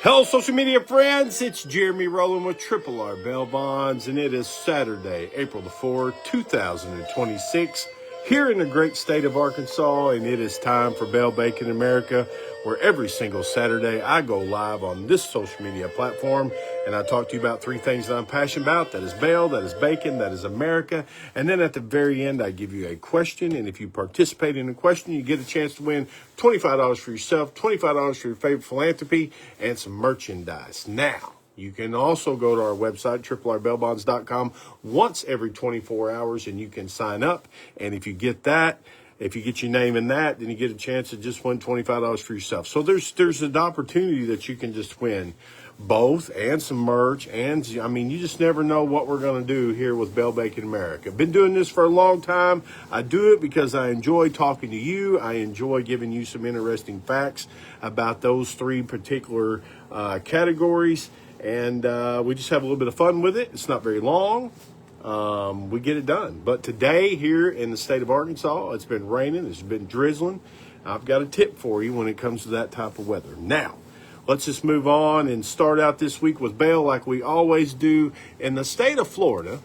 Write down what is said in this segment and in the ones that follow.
Hello, social media friends. It's Jeremy Rowland with Triple R Bail Bonds, and it is Saturday, April the 4th, 2026, here in the great state of Arkansas, and it is time for Bail Bacon America, where every single Saturday I go live on this social media platform, and I talk to you about three things that I'm passionate about. That is bail, that is bacon, that is America, and then at the very end, I give you a question, and if you participate in the question, you get a chance to win $25 for yourself, $25 for your favorite philanthropy, and some merchandise. Now, you can also go to our website, tripleRbailbonds.com, once every 24 hours, and you can sign up. And if you get that, if you get your name in that, then you get a chance to just win $25 for yourself. So there's an opportunity that you can just win both and some merch. And I mean, you just never know what we're going to do here with Bail Bacon America. Been doing this for a long time. I do it because I enjoy talking to you. I enjoy giving you some interesting facts about those three particular categories. And we just have a little bit of fun with it. It's not very long. We get it done. But today here in the state of Arkansas, it's been raining. It's been drizzling. I've got a tip for you when it comes to that type of weather. Now, let's just move on and start out this week with bail like we always do. In the state of Florida,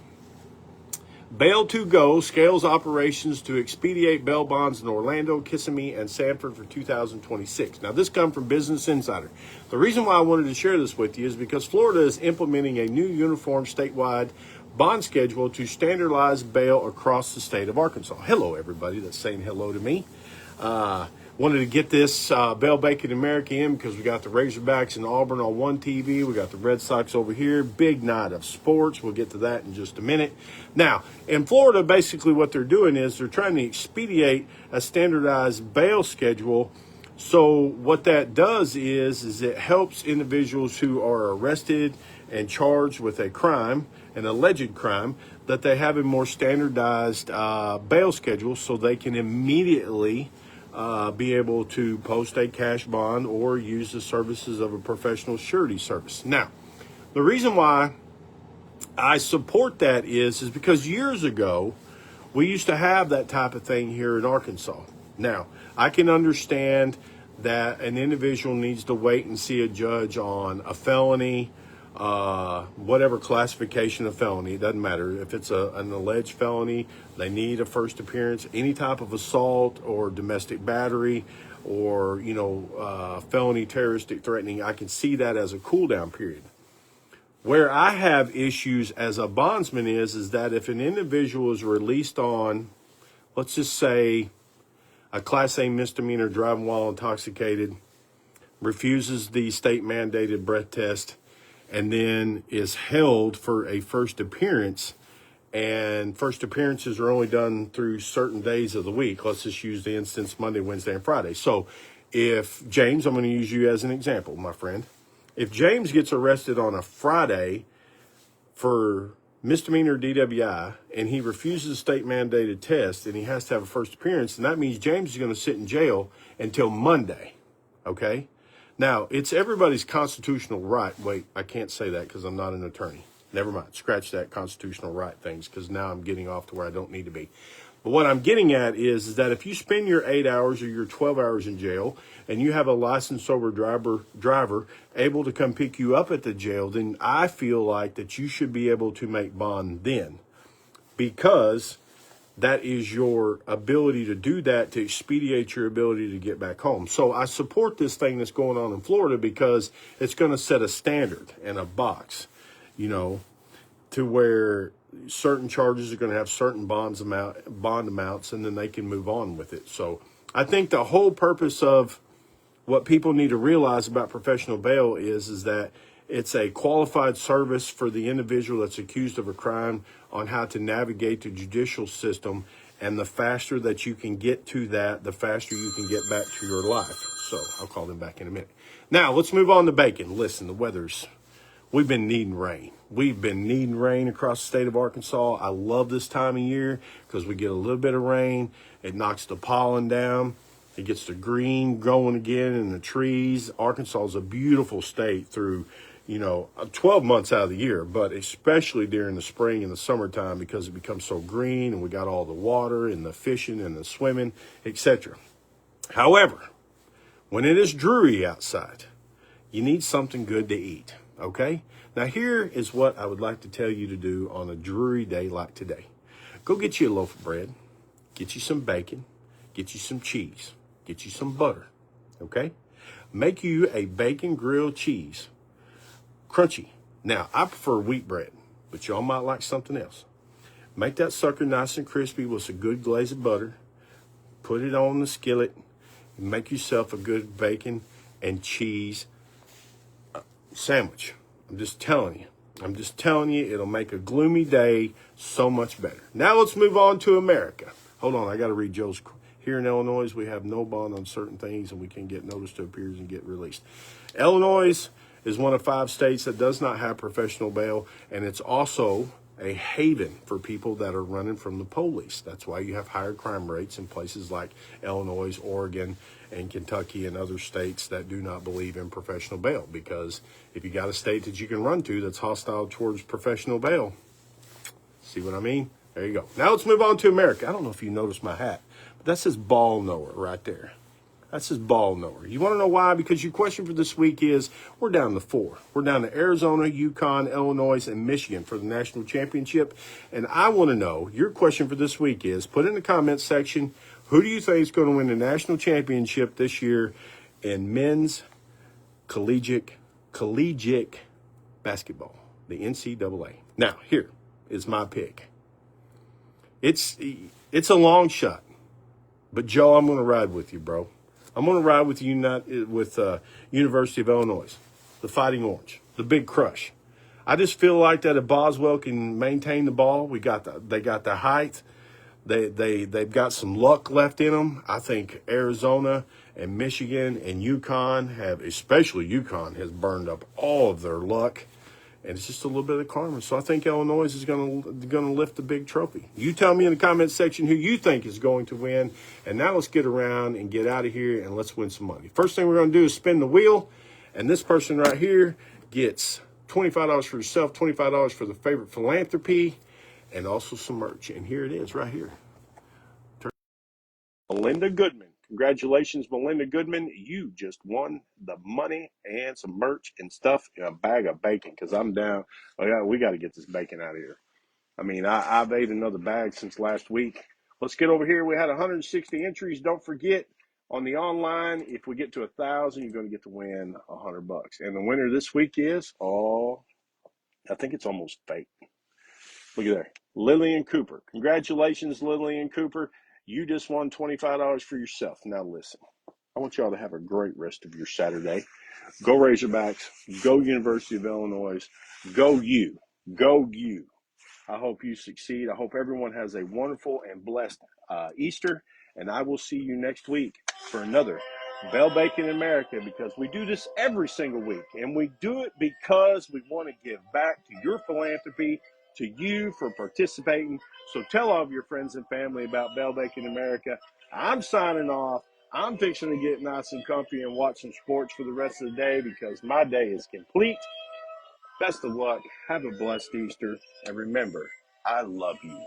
Bail2Go scales operations to expedite bail bonds in Orlando, Kissimmee, and Sanford for 2026. Now, this comes from Business Insider. The reason why I wanted to share this with you is because Florida is implementing a new uniform statewide bond schedule to standardize bail across the state of Arkansas. Hello, everybody that's saying hello to me. Wanted to get this Bail Bacon America in because we got the Razorbacks in Auburn on one TV. We got the Red Sox over here. Big night of sports. We'll get to that in just a minute. Now, in Florida, basically what they're doing is they're trying to expedite a standardized bail schedule. So what that does is it helps individuals who are arrested and charged with a crime, an alleged crime, that they have a more standardized bail schedule so they can immediately be able to post a cash bond or use the services of a professional surety service. Now, the reason why I support that is because years ago, we used to have that type of thing here in Arkansas. Now, I can understand that an individual needs to wait and see a judge on a felony, whatever classification of felony. It doesn't matter if it's an alleged felony. They need a first appearance. Any type of assault or domestic battery or felony terroristic threatening, I can see that as a cool down period. Where I have issues as a bondsman is that if an individual is released on, let's just say, a Class A misdemeanor driving while intoxicated, refuses the state mandated breath test, and then is held for a first appearance, and first appearances are only done through certain days of the week. Let's just use the instance Monday, Wednesday, and Friday. So if James, I'm going to use you as an example, my friend. If James gets arrested on a Friday for misdemeanor DWI and he refuses a state mandated test and he has to have a first appearance, and that means James is going to sit in jail until Monday, okay? Now, it's everybody's constitutional right. Wait, I can't say that because I'm not an attorney. Never mind. Scratch that constitutional right things because now I'm getting off to where I don't need to be. But what I'm getting at is that if you spend your 8 hours or your 12 hours in jail and you have a licensed sober driver able to come pick you up at the jail, then I feel like that you should be able to make bond then, because that is your ability to do that to expedite your ability to get back home. So I support this thing that's going on in Florida because it's going to set a standard and a box, to where certain charges are going to have certain bond amounts, and then they can move on with it. So I think the whole purpose of what people need to realize about professional bail is that it's a qualified service for the individual that's accused of a crime on how to navigate the judicial system. And the faster that you can get to that, the faster you can get back to your life. So I'll call them back in a minute. Now, let's move on to bacon. Listen, we've been needing rain. We've been needing rain across the state of Arkansas. I love this time of year because we get a little bit of rain. It knocks the pollen down. It gets the green going again in the trees. Arkansas is a beautiful state through 12 months out of the year, but especially during the spring and the summertime because it becomes so green and we got all the water and the fishing and the swimming, etc. However, when it is dreary outside, You need something good to eat, okay? Now, here is what I would like to tell you to do on a dreary day like today. Go get you a loaf of bread, get you some bacon, get you some cheese, get you some butter, okay? Make you a bacon grilled cheese, crunchy. Now, I prefer wheat bread, but y'all might like something else. Make that sucker nice and crispy with some good glaze of butter. Put it on the skillet. And make yourself a good bacon and cheese sandwich. I'm just telling you. It'll make a gloomy day so much better. Now let's move on to America. Hold on, I got to read Joe's. Here in Illinois, we have no bond on certain things, and we can get notice to appears and get released. Illinois is one of 5 states that does not have professional bail, and it's also a haven for people that are running from the police. That's why you have higher crime rates in places like Illinois, Oregon, and Kentucky and other states that do not believe in professional bail. Because if you got a state that you can run to that's hostile towards professional bail, see what I mean? There you go. Now let's move on to America. I don't know if you noticed my hat, but that says ball knower right there. That says ball knower. You want to know why? Because your question for this week is, we're down to 4. We're down to Arizona, Yukon, Illinois, and Michigan for the national championship. And I want to know, your question for this week is, put in the comments section, who do you think is going to win the national championship this year in men's collegiate basketball, the NCAA? Now, here is my pick. It's a long shot, but Joe, I'm going to ride with you, bro. I'm going to ride with University of Illinois, the Fighting Orange, the Big Crush. I just feel like that if Boswell can maintain the ball, they got the height, they've got some luck left in them. I think Arizona and Michigan and Yukon especially Yukon has burned up all of their luck, and it's just a little bit of karma. So I think Illinois is going to lift the big trophy. You tell me in the comments section who you think is going to win. And now let's get around and get out of here and let's win some money. First thing we're going to do is spin the wheel. And this person right here gets $25 for yourself, $25 for the favorite philanthropy, and also some merch. And here it is right here. Melinda Goodman. Congratulations, Melinda Goodman. You just won the money and some merch and stuff in a bag of bacon because I'm down. We got to get this bacon out of here. I mean, I've ate another bag since last week. Let's get over here. We had 160 entries. Don't forget, on the online, if we get to 1,000, you're going to get to win $100. And the winner this week is, I think it's almost fake. Look at there. Lillian Cooper. Congratulations, Lillian Cooper. You just won $25 for yourself. Now listen, I want y'all to have a great rest of your Saturday. Go Razorbacks. Go University of Illinois. Go you. Go you. I hope you succeed. I hope everyone has a wonderful and blessed Easter. And I will see you next week for another Bell Bacon America, because we do this every single week. And we do it because we want to give back to your philanthropy, to you for participating. So tell all of your friends and family about Bell Bacon America. I'm signing off. I'm fixing to get nice and comfy and watch some sports for the rest of the day because my day is complete. Best of luck. Have a blessed Easter. And remember, I love you.